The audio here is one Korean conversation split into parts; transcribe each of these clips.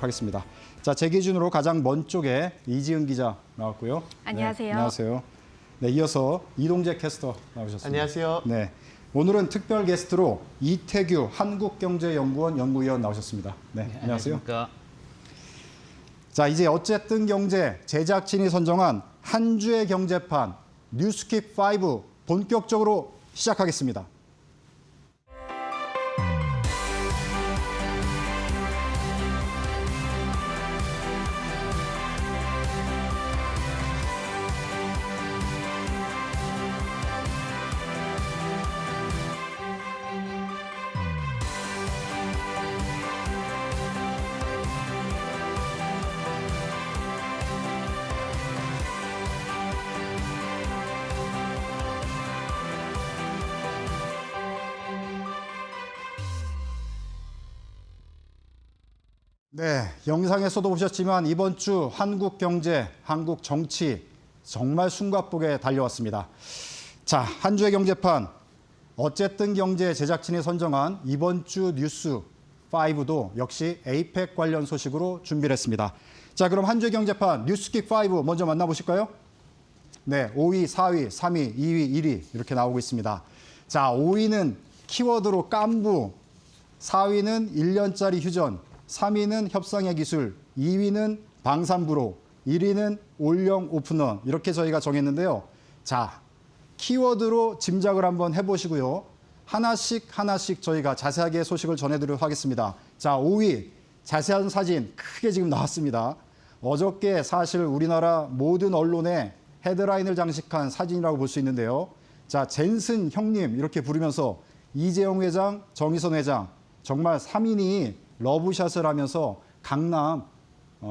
하겠습니다. 자, 제 기준으로 가장 먼 쪽에 이지은 기자 나왔고요. 안녕하세요. 네, 안녕하세요. 네, 이어서 이동재 캐스터 나오셨습니다. 안녕하세요. 네, 오늘은 특별 게스트로 이태규 한국경제연구원 연구위원 나오셨습니다. 네, 안녕하세요. 안녕하십니까. 자, 이제 어쨌든 경제 제작진이 선정한 한 주의 경제판 뉴스킵 5 본격적으로 시작하겠습니다. 네, 영상에서도 보셨지만 이번 주 한국 경제, 한국 정치 정말 숨가쁘게 달려왔습니다. 자, 한 주의 경제판 어쨌든 경제 제작진이 선정한 이번 주 뉴스 5도 역시 에이펙 관련 소식으로 준비를 했습니다. 자, 그럼 한 주의 경제판 뉴스킵 5 먼저 만나보실까요? 네, 5위, 4위, 3위, 2위, 1위 이렇게 나오고 있습니다. 자, 5위는 키워드로 깐부, 4위는 1년짜리 휴전, 3위는 협상의 기술, 2위는 방산부로, 1위는 올영 오픈런 이렇게 저희가 정했는데요. 자, 키워드로 짐작을 한번 해보시고요. 하나씩 저희가 자세하게 소식을 전해드리도록 하겠습니다. 자, 5위 자세한 사진 크게 지금 나왔습니다. 어저께 사실 우리나라 모든 언론에 헤드라인을 장식한 사진이라고 볼 수 있는데요. 자, 젠슨 형님 이렇게 부르면서 이재용 회장, 정의선 회장 정말 3인이 러브샷을 하면서 강남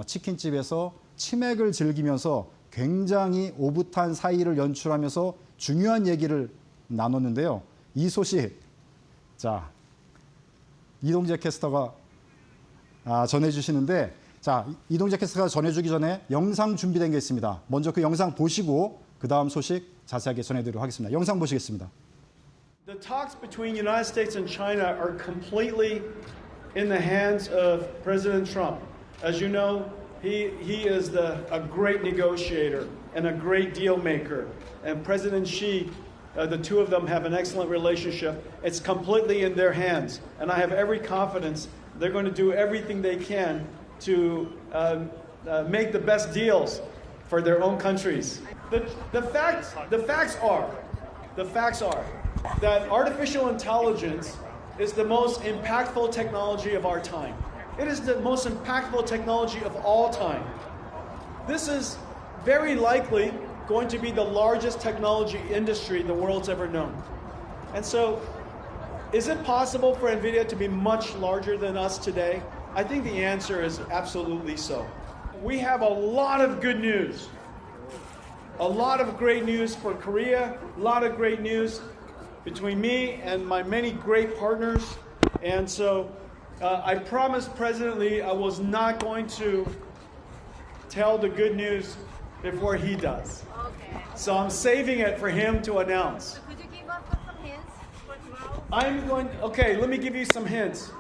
치킨집에서 치맥을 즐기면서 굉장히 오붓한 사이를 연출하면서 중요한 얘기를 나눴는데요. 이 소식, 자, 이동재 캐스터가 전해주시는데, 자, 이동재 캐스터가 전해주기 전에 영상 준비된 게 있습니다. 먼저 그 영상 보시고 그 다음 소식 자세하게 전해드리도록 하겠습니다. 영상 보시겠습니다. The talks between United States and China are completely in the hands of President Trump. As you know, he is a great negotiator and a great deal maker. And President Xi, the two of them have an excellent relationship. It's completely in their hands. And I have every confidence they're going to do everything they can to make the best deals for their own countries. The facts are that artificial intelligence is the most impactful technology of our time. It is the most impactful technology of all time. This is very likely going to be the largest technology industry the world's ever known. And so, is it possible for NVIDIA to be much larger than us today? I think the answer is absolutely so. We have a lot of good news. A lot of great news for Korea, a lot of great news between me and my many great partners. And so I promised President Lee I was not going to tell the good news before he does. Okay. So I'm saving it for him to announce. Could you give us some hints for tomorrow? Okay, let me give you some hints.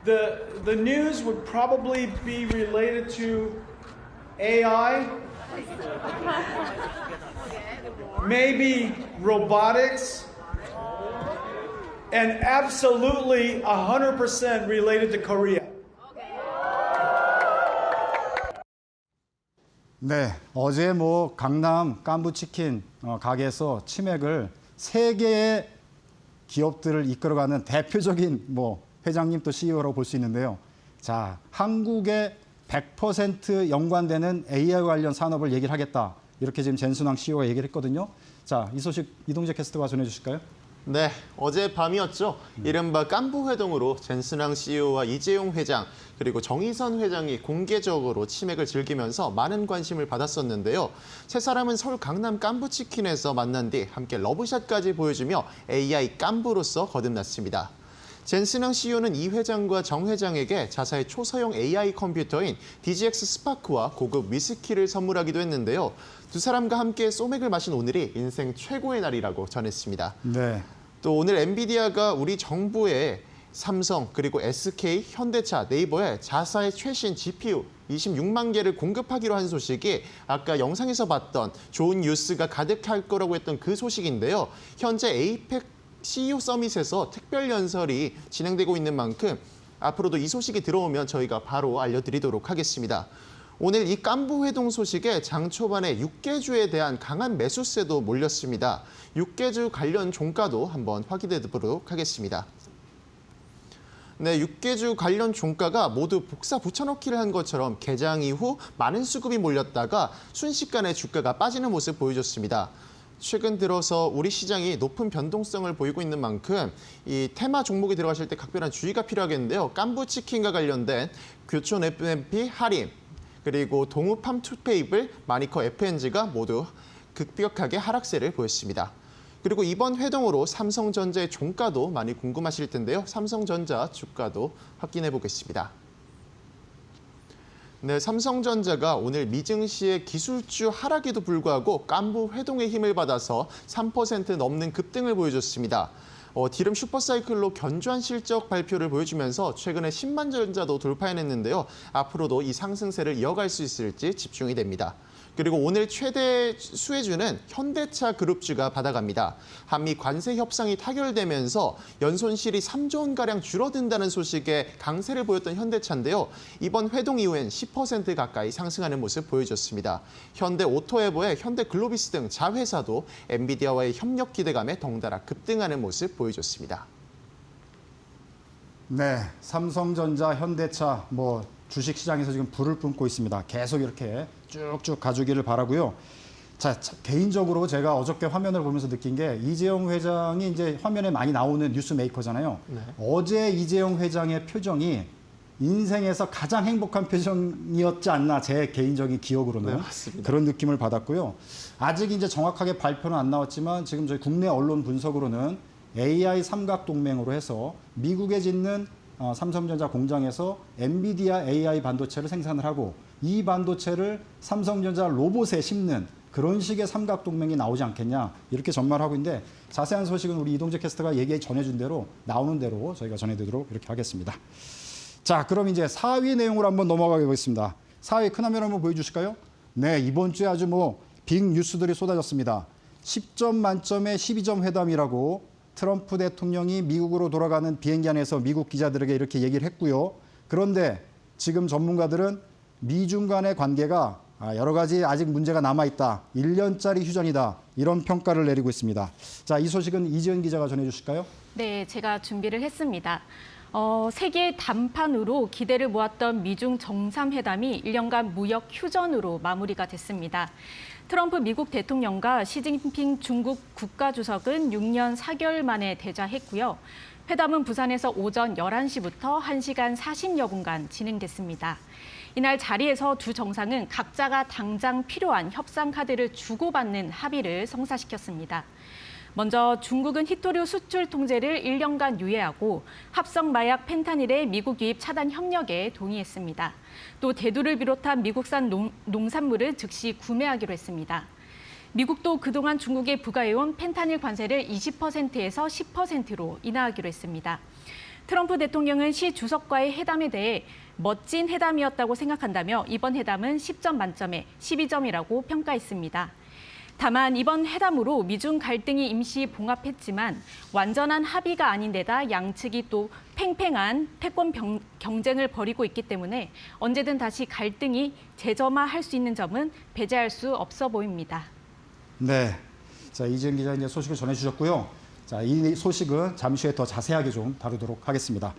The news would probably be related to AI, maybe robotics, and absolutely 100% related to Korea. 네, 어제 강남 깐부치킨 가게에서 치맥을 3개의 기업들을 이끌어가는 대표적인 회장님 또 CEO라고 볼 수 있는데요. 자, 한국에 100% 연관되는 AI 관련 산업을 얘기를 하겠다. 이렇게 지금 젠순왕 CEO가 얘기를 했거든요. 자, 이 소식 이동재 캐스터가 전해주실까요? 네, 어제 밤이었죠. 이른바 깐부회동으로 젠슨왕 CEO와 이재용 회장 그리고 정의선 회장이 공개적으로 치맥을 즐기면서 많은 관심을 받았었는데요. 세 사람은 서울 강남 깐부치킨에서 만난 뒤 함께 러브샷까지 보여주며 AI 깐부로서 거듭났습니다. 젠슨왕 CEO는 이 회장과 정 회장에게 자사의 초소형 AI 컴퓨터인 DGX 스파크와 고급 위스키를 선물하기도 했는데요. 두 사람과 함께 소맥을 마신 오늘이 인생 최고의 날이라고 전했습니다. 네. 또 오늘 엔비디아가 우리 정부에 삼성, 그리고 SK, 현대차, 네이버에 자사의 최신 GPU 26만 개를 공급하기로 한 소식이 아까 영상에서 봤던 좋은 뉴스가 가득할 거라고 했던 그 소식인데요. 현재 에이펙 CEO 서밋에서 특별 연설이 진행되고 있는 만큼 앞으로도 이 소식이 들어오면 저희가 바로 알려드리도록 하겠습니다. 오늘 이 깐부 회동 소식에 장 초반에 육계주에 대한 강한 매수세도 몰렸습니다. 육계주 관련 종가도 한번 확인해 보도록 하겠습니다. 네, 육계주 관련 종가가 모두 복사 붙여넣기를 한 것처럼 개장 이후 많은 수급이 몰렸다가 순식간에 주가가 빠지는 모습 보여줬습니다. 최근 들어서 우리 시장이 높은 변동성을 보이고 있는 만큼 이 테마 종목이 들어가실 때 각별한 주의가 필요하겠는데요. 깐부치킨과 관련된 교촌 FMP 할인, 그리고 동우 팜투페이블, 마니커 FNG가 모두 급격하게 하락세를 보였습니다. 그리고 이번 회동으로 삼성전자의 종가도 많이 궁금하실 텐데요. 삼성전자 주가도 확인해 보겠습니다. 네, 삼성전자가 오늘 미증시의 기술주 하락에도 불구하고 깐부 회동의 힘을 받아서 3% 넘는 급등을 보여줬습니다. 디램 슈퍼사이클로 견조한 실적 발표를 보여주면서 최근에 10만 전자도 돌파해냈는데요. 앞으로도 이 상승세를 이어갈 수 있을지 집중이 됩니다. 그리고 오늘 최대 수혜주는 현대차 그룹주가 받아갑니다. 한미 관세 협상이 타결되면서 연손실이 3조 원가량 줄어든다는 소식에 강세를 보였던 현대차인데요. 이번 회동 이후엔 10% 가까이 상승하는 모습 보여줬습니다. 현대 오토에버의 현대 글로비스 등 자회사도 엔비디아와의 협력 기대감에 덩달아 급등하는 모습 보여줬습니다. 네, 삼성전자, 현대차 주식 시장에서 지금 불을 뿜고 있습니다. 계속 이렇게 쭉쭉 가주기를 바라고요. 자, 개인적으로 제가 어저께 화면을 보면서 느낀 게 이재용 회장이 이제 화면에 많이 나오는 뉴스 메이커잖아요. 네. 어제 이재용 회장의 표정이 인생에서 가장 행복한 표정이었지 않나, 제 개인적인 기억으로는. 네, 그런 느낌을 받았고요. 아직 이제 정확하게 발표는 안 나왔지만 지금 저희 국내 언론 분석으로는 AI 삼각동맹으로 해서 미국에 짓는 삼성전자 공장에서 엔비디아 AI 반도체를 생산을 하고 이 반도체를 삼성전자 로봇에 심는 그런 식의 삼각동맹이 나오지 않겠냐, 이렇게 전망을 하고 있는데 자세한 소식은 우리 이동재 캐스터가 얘기 전해준 대로 나오는 대로 저희가 전해드리도록 이렇게 하겠습니다. 자, 그럼 이제 4위 내용으로 한번 넘어가 보겠습니다. 4위 큰 화면 한번 보여주실까요? 네, 이번 주에 아주 빅 뉴스들이 쏟아졌습니다. 10점 만점에 12점 회담이라고 트럼프 대통령이 미국으로 돌아가는 비행기 안에서 미국 기자들에게 이렇게 얘기를 했고요. 그런데 지금 전문가들은 미중 간의 관계가 여러 가지 아직 문제가 남아있다. 1년짜리 휴전이다. 이런 평가를 내리고 있습니다. 자, 이 소식은 이지은 기자가 전해주실까요? 네, 제가 준비를 했습니다. 세계 단판으로 기대를 모았던 미중 정상회담이 1년간 무역 휴전으로 마무리가 됐습니다. 트럼프 미국 대통령과 시진핑 중국 국가주석은 6년 4개월 만에 대자했고요. 회담은 부산에서 오전 11시부터 1시간 40여 분간 진행됐습니다. 이날 자리에서 두 정상은 각자가 당장 필요한 협상 카드를 주고받는 합의를 성사시켰습니다. 먼저 중국은 히토류 수출 통제를 1년간 유예하고 합성 마약 펜타닐의 미국 유입 차단 협력에 동의했습니다. 또 대두를 비롯한 미국산 농산물을 즉시 구매하기로 했습니다. 미국도 그동안 중국에 부과해온 펜타닐 관세를 20%에서 10%로 인하하기로 했습니다. 트럼프 대통령은 시 주석과의 회담에 대해 멋진 회담이었다고 생각한다며 이번 회담은 10점 만점에 12점이라고 평가했습니다. 다만 이번 회담으로 미중 갈등이 임시 봉합했지만 완전한 합의가 아닌 데다 양측이 또 팽팽한 패권 경쟁을 벌이고 있기 때문에 언제든 다시 갈등이 재점화할 수 있는 점은 배제할 수 없어 보입니다. 네, 자, 이지은 기자 이제 소식을 전해주셨고요. 자, 이 소식은 잠시 후에 더 자세하게 좀 다루도록 하겠습니다.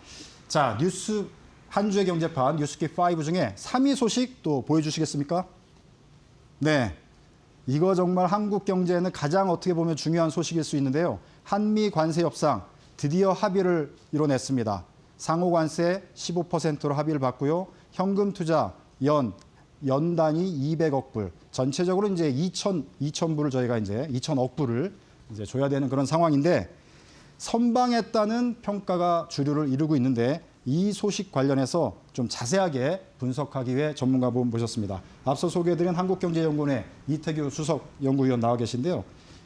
자, 뉴스 한 주의 경제판 뉴스킵 5 중에 3위 소식 또 보여주시겠습니까? 네. 이거 정말 한국 경제에는 가장 어떻게 보면 중요한 소식일 수 있는데요. 한미 관세 협상 드디어 합의를 이뤄냈습니다. 상호 관세 15%로 합의를 봤고요. 현금 투자 연 단위 200억 불. 전체적으로 이제 2천 불을 저희가 이제 2천억 불을 이제 줘야 되는 그런 상황인데 선방했다는 평가가 주류를 이루고 있는데 이 소식 관련해서 좀 자세하게 분석하기 위해 전문가분 모셨습니다. 앞서 소개해드린 한국경제연구원의 이태규 수석 연구위원 나와 계신데요.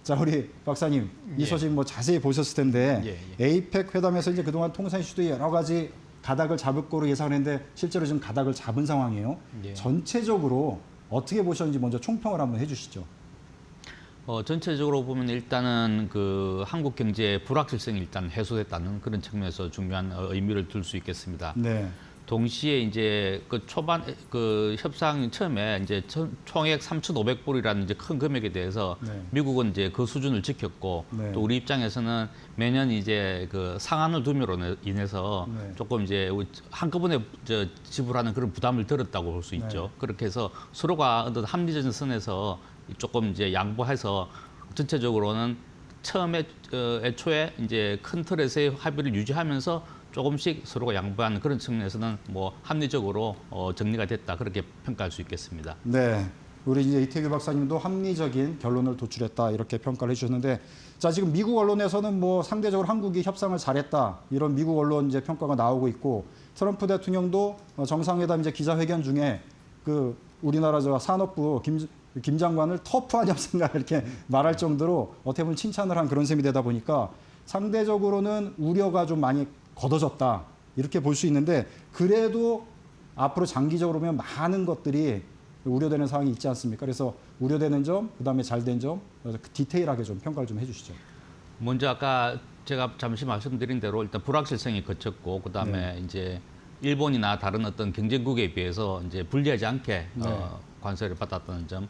자, 우리 박사님, 이 소식 뭐 자세히 보셨을 텐데 에이펙 회담에서 이제 그동안 통상 이슈도 여러 가지 가닥을 잡을 거로 예상했는데 실제로 지금 가닥을 잡은 상황이에요. 전체적으로 어떻게 보셨는지 먼저 총평을 한번 해주시죠. 전체적으로 보면 일단은 그 한국 경제의 불확실성이 일단 해소됐다는 그런 측면에서 중요한 의미를 둘 수 있겠습니다. 네. 동시에 이제 그 초반 그 협상 처음에 이제 총액 3,500불이라는 이제 큰 금액에 대해서 네. 미국은 이제 그 수준을 지켰고 네. 또 우리 입장에서는 매년 이제 그 상한을 둠으로 인해서 네. 조금 이제 한꺼번에 지불하는 그런 부담을 들었다고 볼 수 있죠. 네. 그렇게 해서 서로가 어떤 합리적인 선에서 조금 이제 양보해서 전체적으로는 처음에 애초에 이제 큰 틀에서의 합의를 유지하면서 조금씩 서로가 양보하는 그런 측면에서는 뭐 합리적으로 정리가 됐다 그렇게 평가할 수 있겠습니다. 네. 우리 이제 이태규 박사님도 합리적인 결론을 도출했다 이렇게 평가를 해주셨는데, 자, 지금 미국 언론에서는 뭐 상대적으로 한국이 협상을 잘했다 이런 미국 언론 이제 평가가 나오고 있고, 트럼프 대통령도 정상회담 이제 기자회견 중에 그 우리나라 저 산업부 김 장관을 터프한 협상가 이렇게 말할 정도로 어떻게 보면 칭찬을 한 그런 셈이 되다 보니까 상대적으로는 우려가 좀 많이 걷어졌다 이렇게 볼 수 있는데, 그래도 앞으로 장기적으로 보면 많은 것들이 우려되는 상황이 있지 않습니까? 그래서 우려되는 점, 그다음에 잘된 점 디테일하게 좀 평가를 좀 해주시죠. 먼저 아까 제가 잠시 말씀드린 대로 일단 불확실성이 거쳤고 그다음에 이제 일본이나 다른 어떤 경쟁국에 비해서 이제 불리하지 않게 관세를 받았다는 점,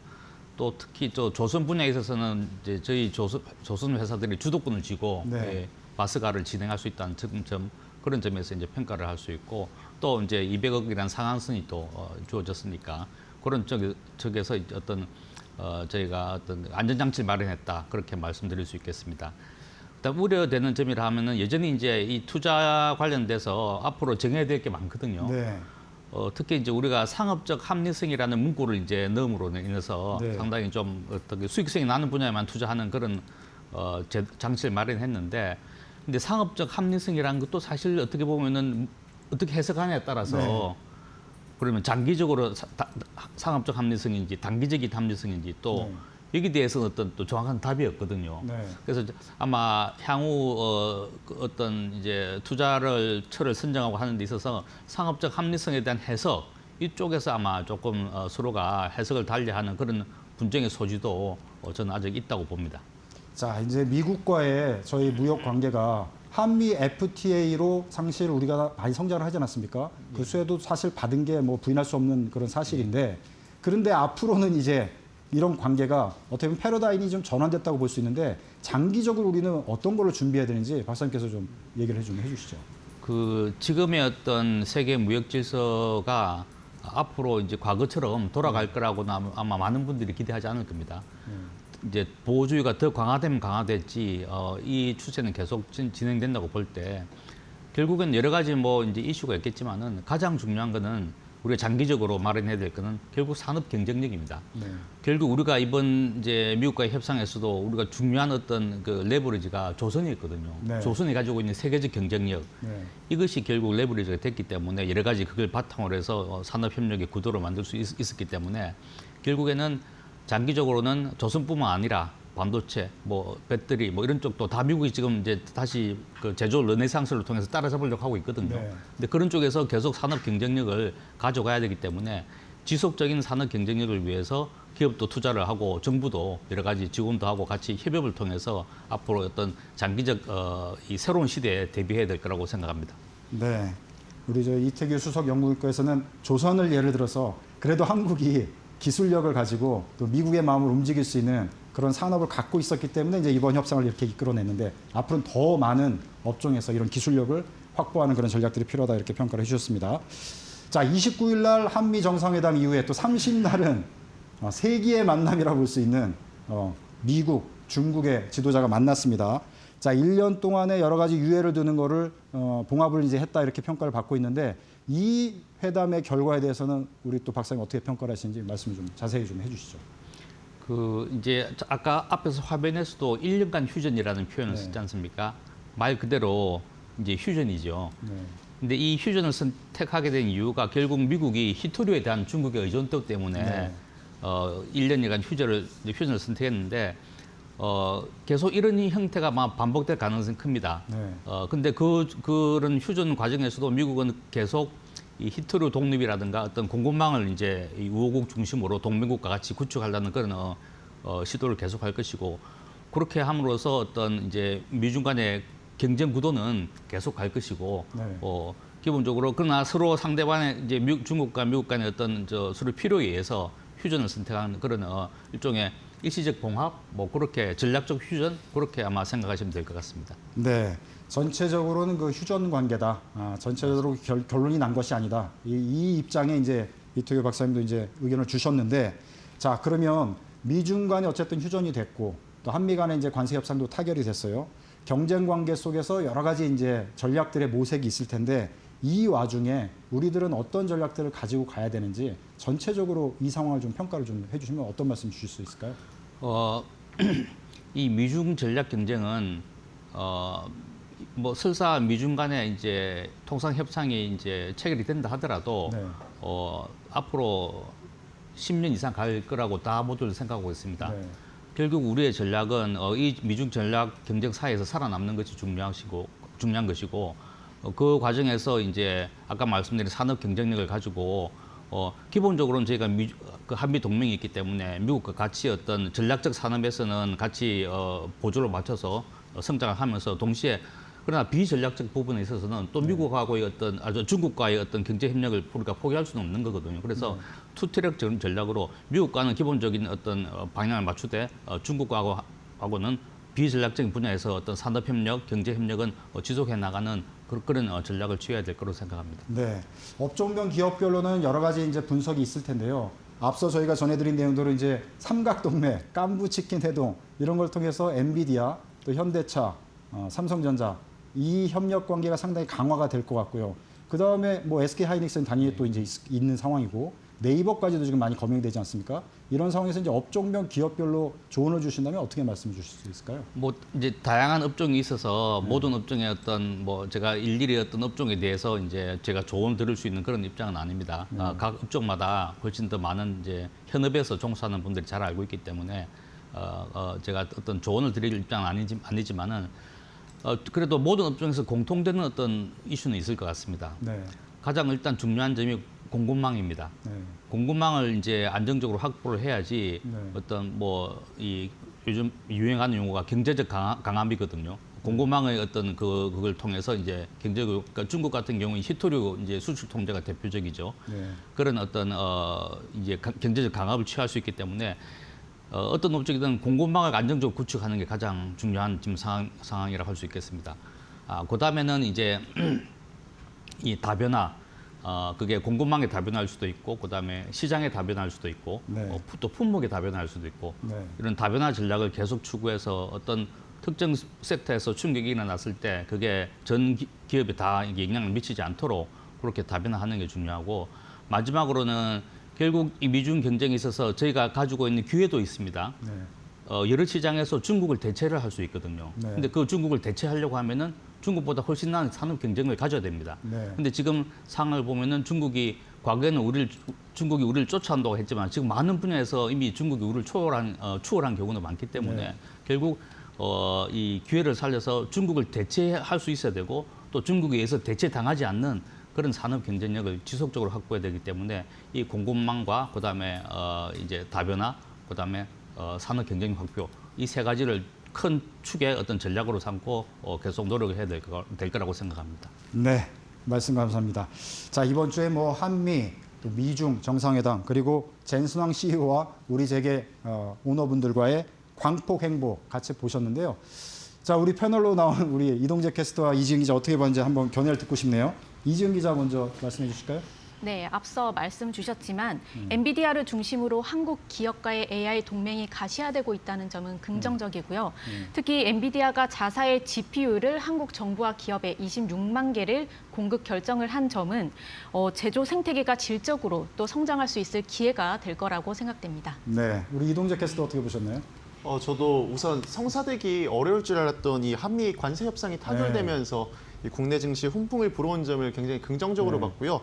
또 특히 저 조선 분야에 있어서는 이제 저희 조선 회사들이 주도권을 쥐고 마스가를 진행할 수 있다는 점, 그런 점에서 이제 평가를 할 수 있고, 또 이제 200억이라는 상한선이 또 주어졌으니까 그런 쪽에서 어떤 저희가 어떤 안전장치를 마련했다 그렇게 말씀드릴 수 있겠습니다. 일단 우려되는 점이라 하면은 여전히 이제 이 투자 관련돼서 앞으로 정해야 될 게 많거든요. 네. 특히 이제 우리가 상업적 합리성이라는 문구를 이제 넣음으로 인해서 상당히 좀 어떻게 수익성이 나는 분야에만 투자하는 그런 장치를 마련했는데, 근데 상업적 합리성이라는 것도 사실 어떻게 보면은 어떻게 해석하냐에 따라서 그러면 장기적으로 상업적 합리성인지 단기적인 합리성인지 또 여기 대해서는 어떤 또 정확한 답이 없거든요. 그래서 아마 향후 어떤 이제 투자처를 선정하고 하는 데 있어서 상업적 합리성에 대한 해석, 이쪽에서 아마 조금 서로가 해석을 달리하는 그런 분쟁의 소지도 저는 아직 있다고 봅니다. 자, 이제 미국과의 저희 무역 관계가 한미 FTA로 사실 우리가 많이 성장을 하지 않았습니까? 그 수혜도 사실 받은 게 뭐 부인할 수 없는 그런 사실인데, 그런데 앞으로는 이제 이런 관계가 어떻게 보면 패러다임이 좀 전환됐다고 볼 수 있는데, 장기적으로 우리는 어떤 걸로 준비해야 되는지 박사님께서 좀 얘기를 좀 해주시죠. 그 지금의 어떤 세계 무역 질서가 앞으로 이제 과거처럼 돌아갈 거라고는 아마 많은 분들이 기대하지 않을 겁니다. 이제 보호주의가 더 강화되면 강화됐지 이 추세는 계속 진행된다고 볼 때, 결국엔 여러 가지 뭐 이제 이슈가 있겠지만은 가장 중요한 거는 우리가 장기적으로 마련해야 될 거는 결국 산업 경쟁력입니다. 결국 우리가 이번 이제 미국과의 협상에서도 우리가 중요한 어떤 그 레버리지가 조선이었거든요. 조선이 가지고 있는 세계적 경쟁력, 이것이 결국 레버리지가 됐기 때문에 여러 가지 그걸 바탕으로 해서 산업 협력의 구도를 만들 수 있었기 때문에, 결국에는 장기적으로는 조선뿐만 아니라 반도체, 뭐 배터리, 뭐 이런 쪽도 다 미국이 지금 이제 다시 그 제조 르네상스를 통해서 따라잡으려고 하고 있거든요. 근데 그런 쪽에서 계속 산업 경쟁력을 가져가야 되기 때문에 지속적인 산업 경쟁력을 위해서 기업도 투자를 하고 정부도 여러 가지 지원도 하고 같이 협업을 통해서 앞으로 어떤 장기적 이 새로운 시대에 대비해야 될 거라고 생각합니다. 네, 우리 저 이태규 수석 연구위원께서는 조선을 예를 들어서 그래도 한국이 기술력을 가지고 또 미국의 마음을 움직일 수 있는 그런 산업을 갖고 있었기 때문에 이제 이번 협상을 이렇게 이끌어냈는데, 앞으로는 더 많은 업종에서 이런 기술력을 확보하는 그런 전략들이 필요하다 이렇게 평가를 해주셨습니다. 자, 29일 날 한미 정상회담 이후에 또 30날은 세기의 만남이라고 볼 수 있는 미국, 중국의 지도자가 만났습니다. 자, 1년 동안에 여러 가지 유예를 두는 거를 봉합을 이제 했다 이렇게 평가를 받고 있는데, 이 회담의 결과에 대해서는 우리 또 박사님 어떻게 평가를 하시는지 말씀 좀 자세히 좀 해주시죠. 그 이제 아까 앞에서 화면에서도 1년간 휴전이라는 표현을 쓰지 않습니까? 말 그대로 이제 휴전이죠. 근데 이 휴전을 선택하게 된 이유가 결국 미국이 히토류에 대한 중국의 의존도 때문에 1년간 휴전을 선택했는데, 계속 이런 형태가 아마 반복될 가능성이 큽니다. 네. 근데 그런 휴전 과정에서도 미국은 계속 이 히트루 독립이라든가 어떤 공급망을 이제 이 우호국 중심으로 동맹국과 같이 구축하려는 그런 시도를 계속할 것이고 그렇게 함으로써 어떤 이제 미중 간의 경쟁 구도는 계속 갈 것이고 네. 기본적으로 그러나 서로 상대방의 이제 중국과 미국 간의 어떤 서로 필요에 의해서 휴전을 선택하는 그런 일종의 일시적 봉합, 뭐 그렇게 전략적 휴전 그렇게 아마 생각하시면 될 것 같습니다. 네, 전체적으로는 그 휴전 관계다. 전체적으로 결론이 난 것이 아니다. 이 입장에 이제 이토요 박사님도 이제 의견을 주셨는데, 자 그러면 미중 간에 어쨌든 휴전이 됐고 또 한미 간의 이제 관세 협상도 타결이 됐어요. 경쟁 관계 속에서 여러 가지 이제 전략들의 모색이 있을 텐데 이 와중에 우리들은 어떤 전략들을 가지고 가야 되는지 전체적으로 이 상황을 좀 평가를 좀 해주시면 어떤 말씀 주실 수 있을까요? 이 미중 전략 경쟁은 뭐 설사 미중 간에 이제 통상 협상이 이제 체결이 된다 하더라도 네. 앞으로 10년 이상 갈 거라고 다 모두 생각하고 있습니다. 네. 결국 우리의 전략은 이 미중 전략 경쟁 사이에서 살아남는 것이 중요한 것이고 그 과정에서 이제 아까 말씀드린 산업 경쟁력을 가지고 기본적으로는 저희가 그 한미 동맹이 있기 때문에 미국과 같이 어떤 전략적 산업에서는 같이 보조를 맞춰서 성장을 하면서 동시에 그러나 비전략적 부분에 있어서는 또 미국하고의 어떤 중국과의 어떤 경제 협력을 우리가 포기할 수는 없는 거거든요. 그래서 투트랙 전략으로 미국과는 기본적인 어떤 방향을 맞추되 중국하고는 비전략적인 분야에서 어떤 산업 협력, 경제 협력은 지속해 나가는 그런 전략을 취해야 될 거로 생각합니다. 네, 업종별 기업별로는 여러 가지 이제 분석이 있을 텐데요. 앞서 저희가 전해드린 내용들은 이제 삼각동맹, 깐부치킨 회동 이런 걸 통해서 엔비디아, 또 현대차, 삼성전자 이 협력 관계가 상당히 강화가 될 것 같고요. 그 다음에 뭐 SK 하이닉스는 당연히 또 이제 있는 상황이고 네이버까지도 지금 많이 검증되지 않습니까? 이런 상황에서 이제 업종별 기업별로 조언을 주신다면 어떻게 말씀 주실 수 있을까요? 뭐 이제 다양한 업종이 있어서 모든 업종의 어떤 뭐 제가 일일이 어떤 업종에 대해서 이제 제가 조언을 들을 수 있는 그런 입장은 아닙니다. 각 업종마다 훨씬 더 많은 이제 현업에서 종사하는 분들이 잘 알고 있기 때문에 제가 어떤 조언을 드릴 입장은 아니지만은 그래도 모든 업종에서 공통되는 어떤 이슈는 있을 것 같습니다. 네. 가장 일단 중요한 점이 공급망입니다. 네. 공급망을 이제 안정적으로 확보를 해야지 네. 어떤 뭐 이 요즘 유행하는 용어가 경제적 강함이거든요. 공급망의 어떤 그걸 통해서 이제 그러니까 중국 같은 경우는 히토류 이제 수출 통제가 대표적이죠. 네. 그런 어떤 이제 경제적 강압을 취할 수 있기 때문에 어떤 업종이든 공급망을 안정적으로 구축하는 게 가장 중요한 지금 상황이라고 할 수 있겠습니다. 그 다음에는 이제 이 다변화, 그게 공급망의 다변화일 수도 있고, 그 다음에 시장의 다변화일 수도 있고, 네. 또 품목의 다변화일 수도 있고, 네. 이런 다변화 전략을 계속 추구해서 어떤 특정 섹터에서 충격이 일어났을 때 그게 전 기업에 다 이게 영향을 미치지 않도록 그렇게 다변화하는 게 중요하고, 마지막으로는 결국 이 미중 경쟁에 있어서 저희가 가지고 있는 기회도 있습니다. 네. 여러 시장에서 중국을 대체를 할 수 있거든요. 네. 근데 그 중국을 대체하려고 하면은 중국보다 훨씬 나은 산업 경쟁력을 가져야 됩니다. 네. 근데 지금 상황을 보면은 과거에는 중국이 우리를 쫓아온다고 했지만 지금 많은 분야에서 이미 중국이 우리를 추월한 경우도 많기 때문에 네. 결국 이 기회를 살려서 중국을 대체할 수 있어야 되고 또 중국에 의해서 대체당하지 않는 그런 산업 경쟁력을 지속적으로 확보해야 되기 때문에 이 공급망과 그다음에 이제 다변화, 그다음에 산업 경쟁 확보 이 세 가지를 큰 축의 어떤 전략으로 삼고 계속 노력을 해야 될 거라고 생각합니다. 네, 말씀 감사합니다. 자, 이번 주에 뭐 한미, 또 미중 정상회담, 그리고 젠순왕 CEO와 우리 재계 오너분들과의 광폭 행보 같이 보셨는데요. 자, 우리 패널로 나온 우리 이동재 캐스터와 이지은 기자 어떻게 봤는지 한번 견해를 듣고 싶네요. 이지은 기자 먼저 말씀해 주실까요? 네, 앞서 말씀 주셨지만 엔비디아를 중심으로 한국 기업과의 AI 동맹이 가시화되고 있다는 점은 긍정적이고요. 특히 엔비디아가 자사의 GPU를 한국 정부와 기업에 26만 개를 공급 결정을 한 점은 제조 생태계가 질적으로 또 성장할 수 있을 기회가 될 거라고 생각됩니다. 네, 우리 이동재 캐스터 어떻게 보셨나요? 저도 우선 성사되기 어려울 줄 알았던 이 한미 관세 협상이 타결되면서 이 국내 증시 훈풍을 불어온 점을 굉장히 긍정적으로 봤고요.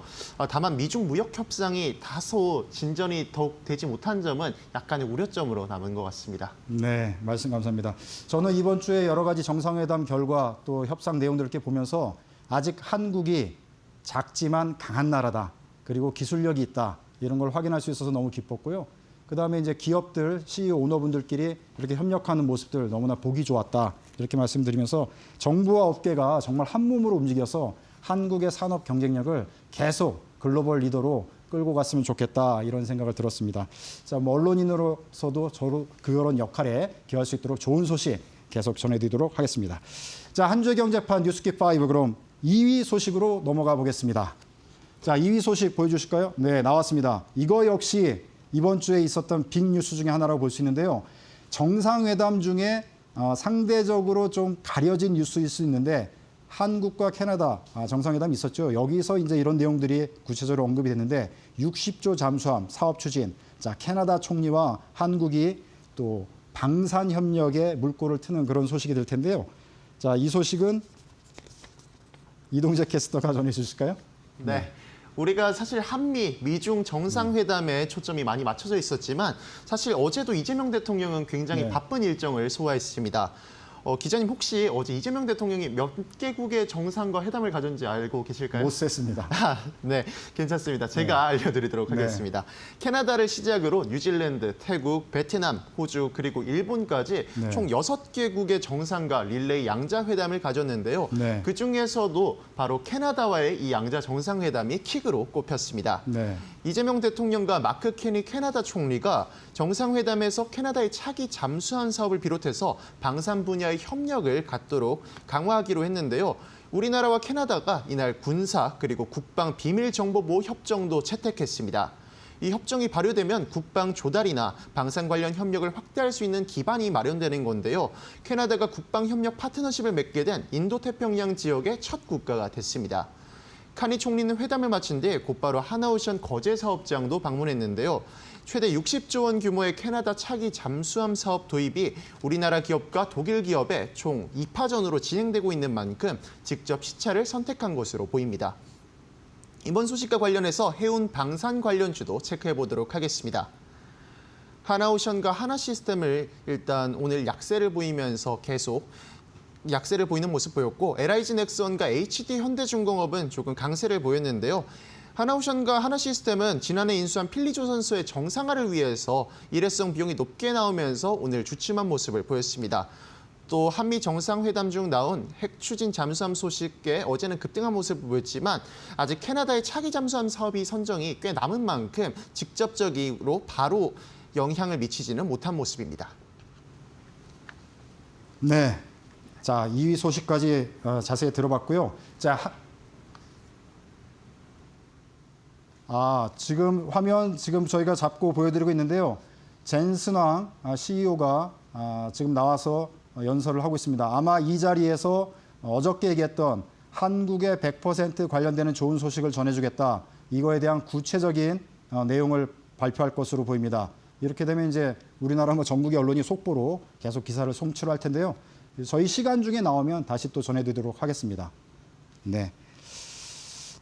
다만 미중 무역 협상이 다소 진전이 더욱 되지 못한 점은 약간의 우려점으로 남은 것 같습니다. 네, 말씀 감사합니다. 저는 이번 주에 여러 가지 정상회담 결과 또 협상 내용들을 이렇게 보면서 아직 한국이 작지만 강한 나라다. 그리고 기술력이 있다. 이런 걸 확인할 수 있어서 너무 기뻤고요. 그다음에 이제 기업들, CEO 오너분들끼리 이렇게 협력하는 모습들 너무나 보기 좋았다. 이렇게 말씀드리면서 정부와 업계가 정말 한 몸으로 움직여서 한국의 산업 경쟁력을 계속 글로벌 리더로 끌고 갔으면 좋겠다. 이런 생각을 들었습니다. 자, 뭐 언론인으로서도 저로 그런 역할에 기여할 수 있도록 좋은 소식 계속 전해드리도록 하겠습니다. 자, 한 주의 경제판 뉴스킵 5 그럼 2위 소식으로 넘어가 보겠습니다. 자, 2위 소식 보여주실까요? 네, 나왔습니다. 이거 역시 이번 주에 있었던 빅 뉴스 중에 하나라고 볼 수 있는데요. 정상회담 중에 상대적으로 좀 가려진 뉴스일 수 있는데 한국과 캐나다 정상회담이 있었죠. 여기서 이제 이런 내용들이 구체적으로 언급이 됐는데 60조 잠수함 사업 추진. 자, 캐나다 총리와 한국이 또 방산 협력에 물꼬를 트는 그런 소식이 될 텐데요. 자, 이 소식은 이동재 캐스터가 전해 주실까요? 네. 우리가 사실 한미, 미중 정상회담에 초점이 많이 맞춰져 있었지만 사실 어제도 이재명 대통령은 굉장히 네. 바쁜 일정을 소화했습니다. 기자님 혹시 어제 이재명 대통령이 몇 개국의 정상과 회담을 가졌는지 알고 계실까요? 못 셌습니다. 네, 괜찮습니다. 제가 알려드리도록 네. 하겠습니다. 캐나다를 시작으로 뉴질랜드, 태국, 베트남, 호주 그리고 일본까지 네. 총 6개국의 정상과 릴레이 양자회담을 가졌는데요. 네. 그중에서도 바로 캐나다와의 이 양자 정상회담이 킥으로 꼽혔습니다. 네. 이재명 대통령과 마크 케니 캐나다 총리가 정상회담에서 캐나다의 차기 잠수함 사업을 비롯해서 방산 분야의 협력을 갖도록 강화하기로 했는데요. 우리나라와 캐나다가 이날 군사 그리고 국방 비밀 정보 보호 협정도 채택했습니다. 이 협정이 발효되면 국방 조달이나 방산 관련 협력을 확대할 수 있는 기반이 마련되는 건데요. 캐나다가 국방 협력 파트너십을 맺게 된 인도태평양 지역의 첫 국가가 됐습니다. 카니 총리는 회담을 마친 뒤 곧바로 하나오션 거제 사업장도 방문했는데요. 최대 60조 원 규모의 캐나다 차기 잠수함 사업 도입이 우리나라 기업과 독일 기업의 총 2파전으로 진행되고 있는 만큼 직접 시차를 선택한 것으로 보입니다. 이번 소식과 관련해서 해운 방산 관련주도 체크해 보도록 하겠습니다. 하나오션과 하나시스템을 일단 오늘 약세를 보이면서 계속 약세를 보이는 모습 보였고 LIG 넥슨과 HD 현대중공업은 조금 강세를 보였는데요. 하나오션과 하나시스템은 지난해 인수한 필리조선소의 정상화를 위해서 일회성 비용이 높게 나오면서 오늘 주춤한 모습을 보였습니다. 또 한미 정상회담 중 나온 핵 추진 잠수함 소식에 어제는 급등한 모습을 보였지만 아직 캐나다의 차기 잠수함 사업이 선정이 꽤 남은 만큼 직접적으로 바로 영향을 미치지는 못한 모습입니다. 네. 자, 2위 소식까지 자세히 들어봤고요. 자, 지금 화면 저희가 잡고 보여드리고 있는데요. 젠슨왕 CEO가 지금 나와서 연설을 하고 있습니다. 아마 이 자리에서 어저께 얘기했던 한국의 100% 관련되는 좋은 소식을 전해주겠다. 이거에 대한 구체적인 내용을 발표할 것으로 보입니다. 이렇게 되면 이제 우리나라 전국의 언론이 속보로 계속 기사를 송출할 텐데요. 저희 시간 중에 나오면 다시 또 전해드리도록 하겠습니다. 네.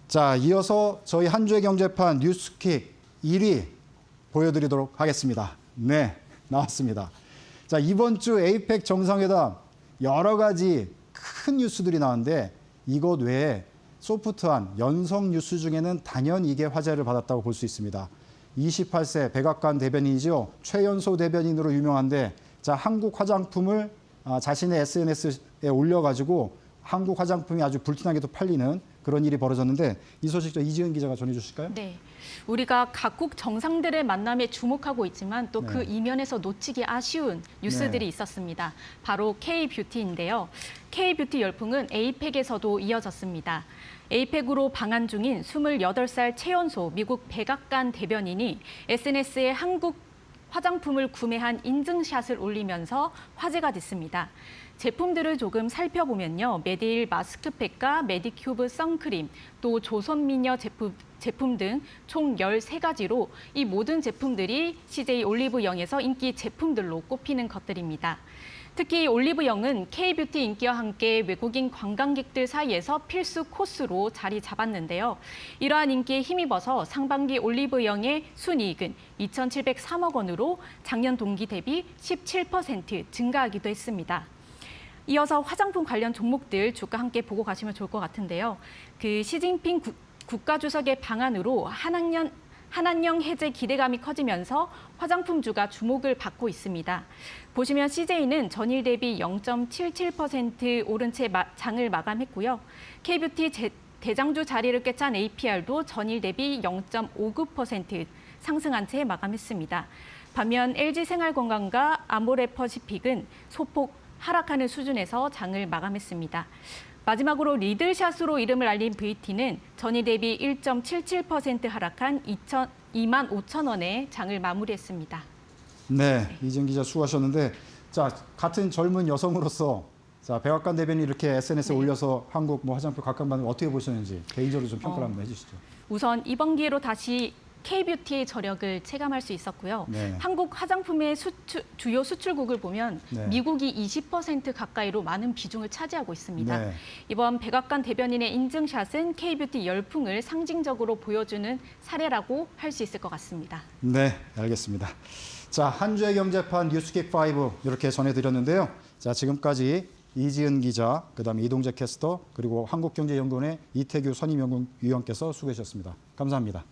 자, 이어서 저희 한 주의 경제판 뉴스킥 1위 보여드리도록 하겠습니다. 네, 나왔습니다. 자, 이번 주 에이펙 정상회담 여러 가지 큰 뉴스들이 나왔는데 이것 외에 소프트한 연성 뉴스 중에는 단연 이게 화제를 받았다고 볼 수 있습니다. 28세 백악관 대변인이죠. 최연소 대변인으로 유명한데 자, 한국 화장품을 자신의 SNS에 올려가지고 한국 화장품이 아주 불티나게 또 팔리는 그런 일이 벌어졌는데 이 소식 이지은 기자가 전해주실까요? 네, 우리가 각국 정상들의 만남에 주목하고 있지만 또 그 네. 이면에서 놓치기 아쉬운 뉴스들이 네. 있었습니다. 바로 K-뷰티인데요. K-뷰티 열풍은 에이펙에서도 이어졌습니다. 에이펙으로 방한 중인 28살 최연소 미국 백악관 대변인이 SNS에 한국 화장품을 구매한 인증샷을 올리면서 화제가 됐습니다. 제품들을 조금 살펴보면요. 메디힐 마스크팩과 메디큐브 선크림, 또 조선미녀 제품 등 총 13가지로 이 모든 제품들이 CJ 올리브영에서 인기 제품들로 꼽히는 것들입니다. 특히 올리브영은 K뷰티 인기와 함께 외국인 관광객들 사이에서 필수 코스로 자리 잡았는데요. 이러한 인기에 힘입어서 상반기 올리브영의 순이익은 2,703억 원으로 작년 동기 대비 17% 증가하기도 했습니다. 이어서 화장품 관련 종목들 주가 함께 보고 가시면 좋을 것 같은데요. 시진핑 국가주석의 방안으로 한한령 해제 기대감이 커지면서 화장품주가 주목을 받고 있습니다. 보시면 CJ는 전일 대비 0.77% 오른 채 장을 마감했고요. K뷰티 대장주 자리를 꿰찬 APR도 전일 대비 0.59% 상승한 채 마감했습니다. 반면 LG생활건강과 아모레퍼시픽은 소폭 하락하는 수준에서 장을 마감했습니다. 마지막으로 리들샷으로 이름을 알린 VT는 전일 대비 1.77% 하락한 2만 5천 원에 장을 마무리했습니다. 네, 이지은 기자 수고하셨는데, 자, 같은 젊은 여성으로서 자, 백악관 대변인 이렇게 SNS에 올려서 한국 화장품 각광받는 거 어떻게 보셨는지 개인적으로 좀 평가를 한번 해주시죠. 우선 이번 기회로 다시 K뷰티의 저력을 체감할 수 있었고요. 네. 한국 화장품의 주요 수출국을 보면 네. 미국이 20% 가까이로 많은 비중을 차지하고 있습니다. 네. 이번 백악관 대변인의 인증샷은 K뷰티 열풍을 상징적으로 보여주는 사례라고 할 수 있을 것 같습니다. 네, 알겠습니다. 자, 한 주의 경제판 뉴스킥5 이렇게 전해드렸는데요. 자, 지금까지 이지은 기자, 그다음에 이동재 캐스터, 그리고 한국경제연구원의 이태규 선임연구위원께서 수고하셨습니다. 감사합니다.